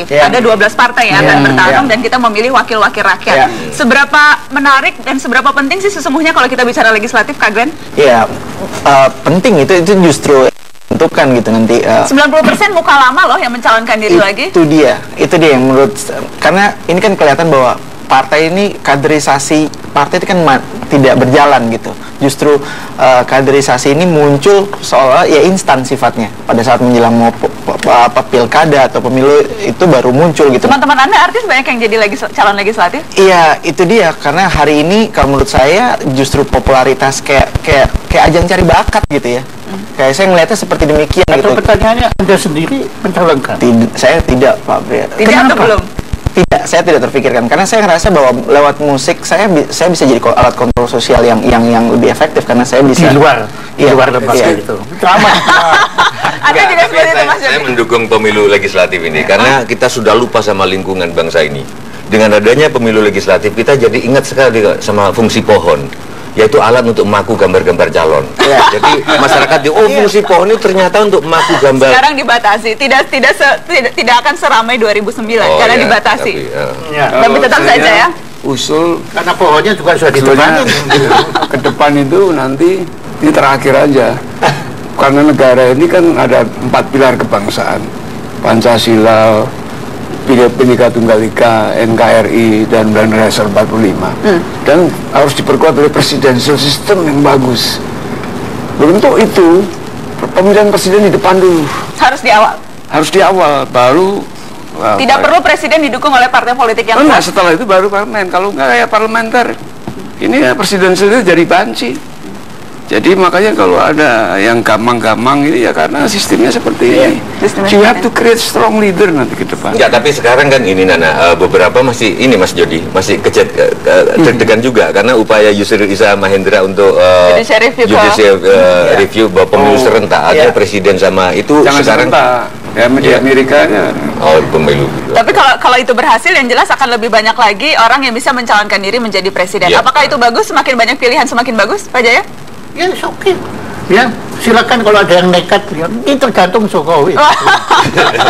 Ada 12 partai yang akan bertarung dan kita memilih wakil-wakil rakyat. Seberapa menarik dan seberapa penting sih sesungguhnya kalau kita bicara legislatif, Kak Glenn? Iya, penting itu justru tentukan gitu nanti. 90% muka lama loh yang mencalonkan diri lagi. Itu dia yang menurut, karena ini kan kelihatan bahwa partai ini kaderisasi partai itu kan tidak berjalan gitu. Justru kaderisasi ini muncul seolah ya instan sifatnya pada saat menjelang mau pilkada atau pemilu itu baru muncul gitu. Teman-teman Anda artis banyak yang jadi calon legislatif? Iya, itu dia, karena hari ini kalau menurut saya justru popularitas kayak ajang cari bakat gitu ya. Kayak saya melihatnya seperti demikian. Atau gitu. pertanyaannya Anda sendiri mencalonkan? Saya tidak, Pak Bria. Tidak atau belum? Tidak, saya tidak terpikirkan karena saya ngerasa bahwa lewat musik saya bisa jadi alat kontrol sosial yang lebih efektif karena saya bisa di luar lembaga itu. Ada juga seperti itu, Mas Jody. Saya mendukung pemilu legislatif ini karena kita sudah lupa sama lingkungan bangsa ini. Dengan adanya pemilu legislatif kita jadi ingat sekali sama fungsi pohon, yaitu alat untuk maku gambar-gambar calon. Jadi masyarakat fungsi pohon itu ternyata untuk maku gambar. Sekarang dibatasi, tidak akan seramai 2009 karena dibatasi. Tapi tetap saja ya. Usul Karena pohonnya juga sudah ditebanin. ke depan itu nanti ini terakhir aja. Karena negara ini kan ada 4 pilar kebangsaan: Pancasila, Bhinneka Tunggal Ika, NKRI, dan Undang-Undang Dasar 45. Dan harus diperkuat oleh presidential system yang bagus. Untuk itu, pemilihan presiden di depan dulu. Harus di awal. Harus di awal, baru... Tidak perlu presiden didukung oleh partai politik yang enggak, setelah itu baru parlemen. Kalau enggak kayak parlementer, ini ya presidential itu jadi banci. Jadi makanya kalau ada yang gampang-gampang ini ya karena sistemnya seperti ini. You have to create strong leader nanti ke depan. Enggak, tapi sekarang kan ini Nana, beberapa masih ini Mas Jody, masih deg-degan juga karena upaya Yusril Iza Mahendra untuk judicial review bahwa pemilu serentak ada presiden sama itu. Jangan sekarang serentak. Ya di Amerikanya. Pemilu. Tapi kalau itu berhasil, yang jelas akan lebih banyak lagi orang yang bisa mencalonkan diri menjadi presiden. Apakah itu bagus? Semakin banyak pilihan semakin bagus, Pak Jaya? Ya, oke. Ya, silakan kalau ada yang nekat, ya, ini tergantung Jokowi.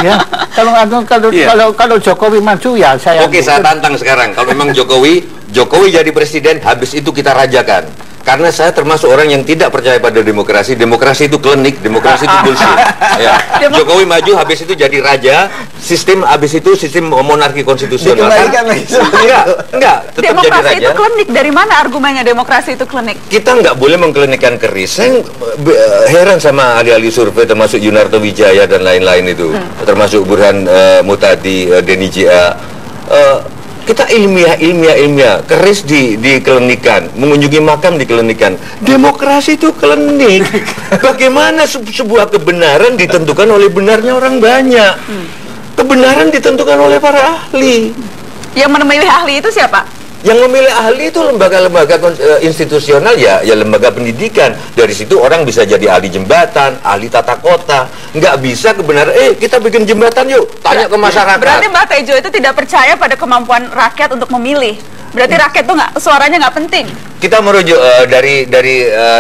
Ya, kalau Jokowi maju ya saya. Oke, saya tantang sekarang. Kalau memang Jokowi jadi presiden, habis itu kita rajakan. Karena saya termasuk orang yang tidak percaya pada demokrasi. Demokrasi itu klinik, demokrasi itu bullshit. Ya. Jokowi maju, habis itu jadi raja. Sistem habis itu sistem monarki konstitusional. Enggak, tetap demokrasi jadi raja. Itu klinik. Dari mana argumennya demokrasi itu klinik? Kita nggak boleh mengklinikkan keris. Saya heran sama ahli-ahli survei termasuk Yunarto Wijaya dan lain-lain itu, termasuk Burhan Mutadi, Denny J.A. Kita ilmiah, keris diklinikan, mengunjungi makam diklinikan. Demokrasi itu klinik. Bagaimana sebuah kebenaran ditentukan oleh benarnya orang banyak? Kebenaran ditentukan oleh para ahli. Yang memilih ahli itu siapa? Yang memilih ahli itu lembaga-lembaga institusional ya lembaga pendidikan. Dari situ orang bisa jadi ahli jembatan, ahli tata kota. Nggak bisa kebenaran, kita bikin jembatan yuk, tanya ke masyarakat. Berarti Mbak Tejo itu tidak percaya pada kemampuan rakyat untuk memilih. Berarti rakyat tuh suaranya nggak penting. Kita merujuk dari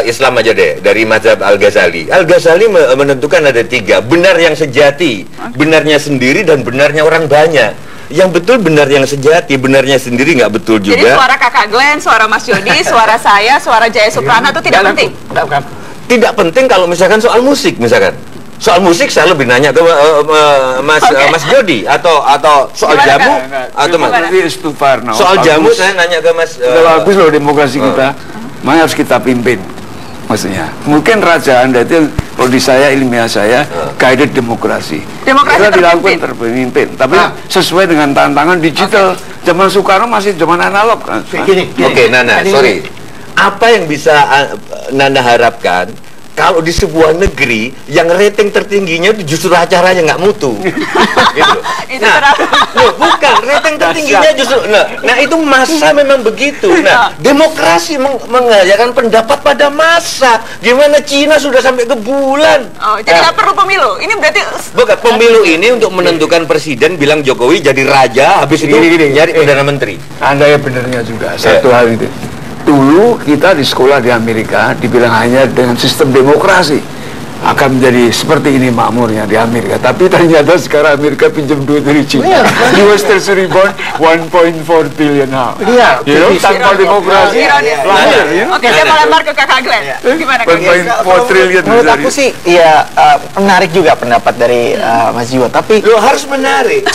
Islam aja deh, dari mazhab Al-Ghazali. Al-Ghazali menentukan ada 3, benar yang sejati, benarnya sendiri, dan benarnya orang banyak. Yang betul benar yang sejati, benarnya sendiri nggak betul juga. Jadi suara Kakak Glenn, suara Mas Jody, suara saya, suara Jaya Suprana itu tidak penting? Tidak penting kalau misalkan soal musik, misalkan. Soal musik saya lebih nanya ke Mas Jody atau soal jamu atau soal jamu saya nanya ke Mas. Sudah bagus loh demokrasi kita. Makanya harus kita pimpin. Maksudnya, mungkin raja Anda itu kalau di saya, ilmiah saya, guided demokrasi. Demokrasi dilakukan terpimpin, tapi sesuai dengan tantangan digital. Zaman Soekarno masih zaman analog kan. Oke, Nana, sorry. Apa yang bisa Nana harapkan kalau di sebuah negeri yang rating tertingginya itu justru acaranya nggak mutu? Gitu. Bukan, rating tertingginya justru. Nah itu massa memang begitu. Nah, demokrasi mengajarkan pendapat pada massa. Gimana Cina sudah sampai ke bulan? Jadi nggak perlu pemilu. Ini berarti bukan pemilu ini untuk menentukan presiden, bilang Jokowi jadi raja, habis itu nyari perdana menteri. Anda ya benernya juga satu hal itu. Dulu kita di sekolah di Amerika dibilang hanya dengan sistem demokrasi. akan menjadi seperti ini makmurnya di Amerika. Tapi ternyata sekarang Amerika pinjam duit dari China. US Treasury bond 1.4 billion now. Tanpa demokrasi. Oke, saya mau lempar ke Kakak Glenn. Gimana Kak? 1.4 trillion. Menurut aku sih, ya menarik juga pendapat dari Mas Jiwo. Tapi lo harus menarik.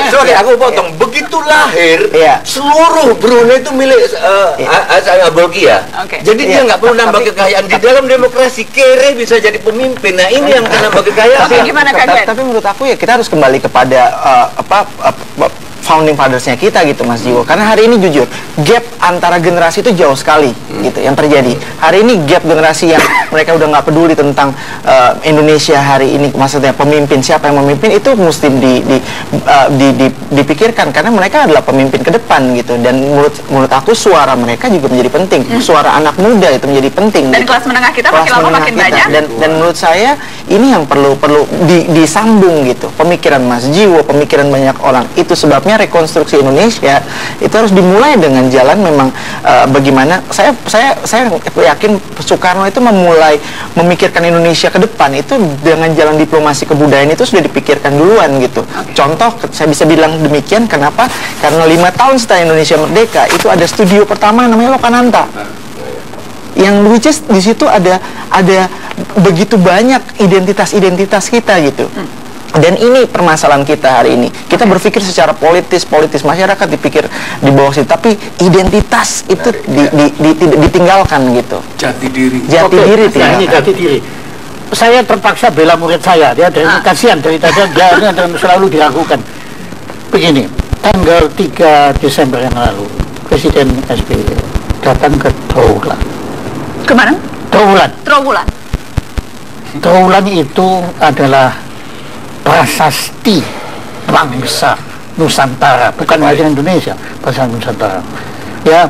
Sorry, aku potong. Begitu lahir, seluruh Brunei itu milik Hassan al-Bolkiah. Jadi dia nggak perlu nambah kekayaan. Di dalam demokrasi, kere bisa jadi pemimpin. Nah, ini yang akan nambah kekayaan. Gimana Kak Glenn? Tapi menurut aku ya kita harus kembali kepada founding fathers-nya kita gitu Mas Jiwo. Karena hari ini jujur, gap antara generasi itu jauh sekali gitu yang terjadi. Hari ini gap generasi yang mereka udah nggak peduli tentang Indonesia hari ini, maksudnya pemimpin, siapa yang memimpin itu mesti dipikirkan karena mereka adalah pemimpin ke depan gitu. Dan menurut aku suara mereka juga menjadi penting. Suara anak muda itu menjadi penting. Dan gitu. Kelas menengah kita makin lama makin banyak. Dan menurut saya ini yang perlu disambung gitu. Pemikiran Mas Jiwo, pemikiran banyak orang. Itu sebabnya rekonstruksi Indonesia itu harus dimulai dengan jalan memang bagaimana saya yakin Soekarno itu memulai memikirkan Indonesia ke depan itu dengan jalan diplomasi kebudayaan itu sudah dipikirkan duluan gitu. Contoh saya bisa bilang demikian kenapa? Karena 5 tahun setelah Indonesia merdeka itu ada studio pertama namanya Lokananta. Yang which is di situ ada begitu banyak identitas kita gitu. Dan ini permasalahan kita hari ini. Kita berpikir secara politis masyarakat dipikir di bawah situ, tapi identitas itu ditinggalkan gitu. Jati diri. Jati diri. Saya terpaksa bela murid saya, dia kasihan dari tadi dia selalu diragukan. Begini, tanggal 3 Desember yang lalu, Presiden SBY datang ke Trowulan. Kemana? Trowulan. Trowulan itu adalah prasasti bangsa Nusantara, bukan hanya Indonesia, bangsa Nusantara. Ya,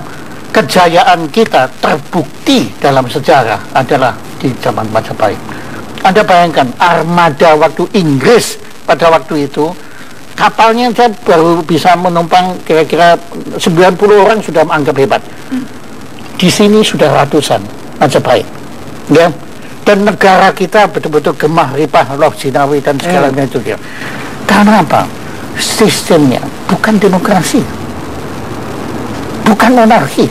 kejayaan kita terbukti dalam sejarah adalah di zaman Majapahit. Anda bayangkan armada waktu Inggris pada waktu itu, kapalnya saya baru bisa menumpang kira-kira 90 orang sudah menganggap hebat. Di sini sudah ratusan Majapahit. Ya. Dan negara kita betul-betul gemah ripah loh Jinawi dan segalanya itu dia. Karena apa? Sistemnya bukan demokrasi, bukan monarki.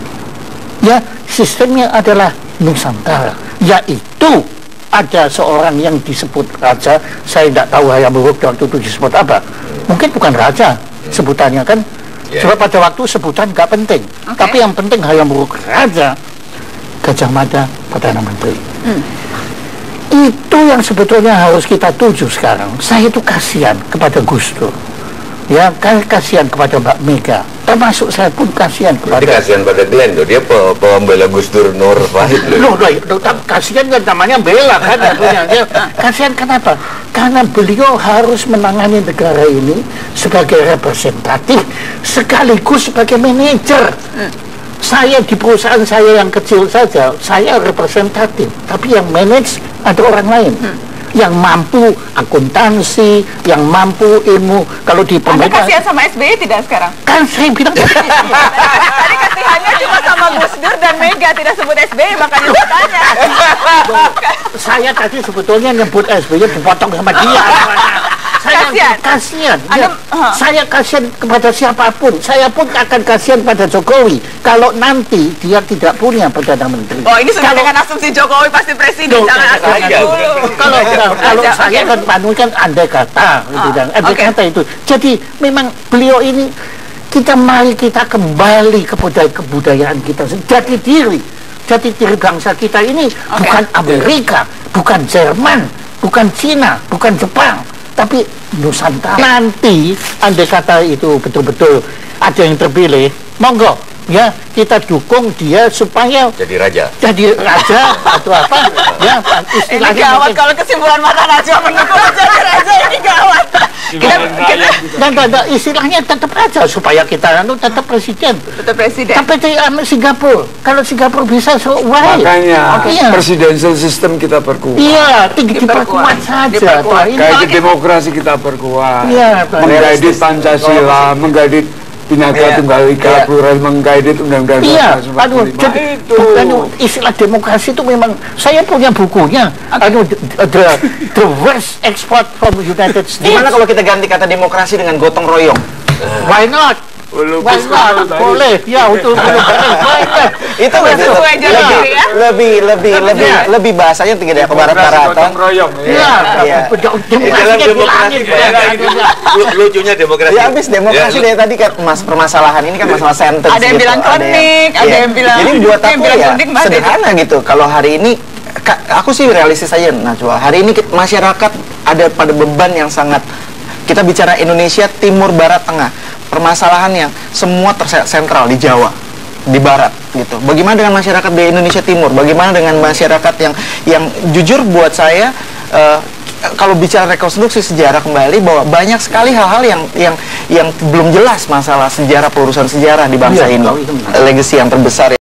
Ya, sistemnya adalah Nusantara. Yaitu ada seorang yang disebut raja. Saya tidak tahu Hayam Wuruk waktu itu disebut apa. Mungkin bukan raja sebutannya kan. Sebab pada waktu sebutan nggak penting. Tapi yang penting Hayam Wuruk raja, Gajah Mada Perdana Menteri. Itu yang sebetulnya harus kita tuju sekarang. Saya itu kasihan kepada Gus Dur, ya, kasihan kepada Mbak Mega, termasuk saya pun kasihan kepada. Jadi kasihan pada Glenn loh, dia pembela Gus Dur Nur Wahid loh. Kasihan kan namanya bela kan, dia kasihan kenapa? Karena beliau harus menangani negara ini sebagai representatif sekaligus sebagai manajer. Saya di perusahaan saya yang kecil saja, saya representatif, tapi yang manage ada orang lain. Yang mampu akuntansi, yang mampu ilmu. Kalau di Anda pemerintah. kasihan sama SBY tidak sekarang? Kan saya bilang Tadi kasihannya cuma sama Gus Dur dan Mega, tidak sebut SBY, makanya saya tanya. Saya tadi sebetulnya nyebut SBY dipotong sama dia. Saya kasihan. Saya kasihan kepada siapapun. Saya pun akan kasihan pada Jokowi kalau nanti dia tidak punya Perdana Menteri. Oh, ini sudah dengan asumsi Jokowi pasti presiden. Jangan asumsi dulu. Kalau saya kan panukan andai kata, andai kata itu. Jadi memang beliau ini mari kita kembali kepada kebudayaan kita. Jati diri bangsa kita ini bukan Amerika, bukan Jerman, bukan Cina, bukan Jepang, tapi Nusantara. Nanti andai kata itu betul-betul ada yang terpilih, monggo ya kita dukung dia supaya jadi raja atau apa ya Ini istilahnya. gawat kalau kesimpulan Mata Najwa mendukung jadi raja, ini gawat. Dan istilahnya tetap aja supaya kita tetap presiden. Tapi di Singapura, kalau Singapura bisa makanya presidential system kita perkuat. Iya, diperkuat saja. Kayak demokrasi kita perkuat. Iya, menggaidit Pancasila, menggaidit Bhinneka Tunggal Ika, pluralisme mengkaidit Undang-Undang Iya, 1945 jadi itu. istilah demokrasi itu memang saya punya bukunya. The worst export from United States. Gimana kalau kita ganti kata demokrasi dengan gotong royong? Why not? Why not? Boleh, ya untuk Itu sesuai jalan diri ya. lebih bahasanya tidak ke barat-baratan. Gotong royong. Iya, Iya. demokrasinya demokrasi bilangin. lucunya demokrasi. Ya habis demokrasi dari tadi kan permasalahan ini kan masalah sentence. Ada yang gitu. bilang klinik, ada Iya. yang bilang. Jadi buat yang aku bilang ya klinik, Mas. sederhana gitu. Kalau hari ini aku sih realistis aja, Najwa. Hari ini masyarakat ada pada beban yang sangat. Kita bicara Indonesia Timur, Barat, Tengah. Permasalahan yang semua tersentral di Jawa, di Barat gitu. Bagaimana dengan masyarakat di Indonesia Timur? Bagaimana dengan masyarakat yang jujur buat saya kalau bicara rekonstruksi sejarah kembali bahwa banyak sekali hal-hal yang belum jelas masalah sejarah, pelurusan sejarah di bangsa Iya, ini. tahu itu. Legacy yang terbesar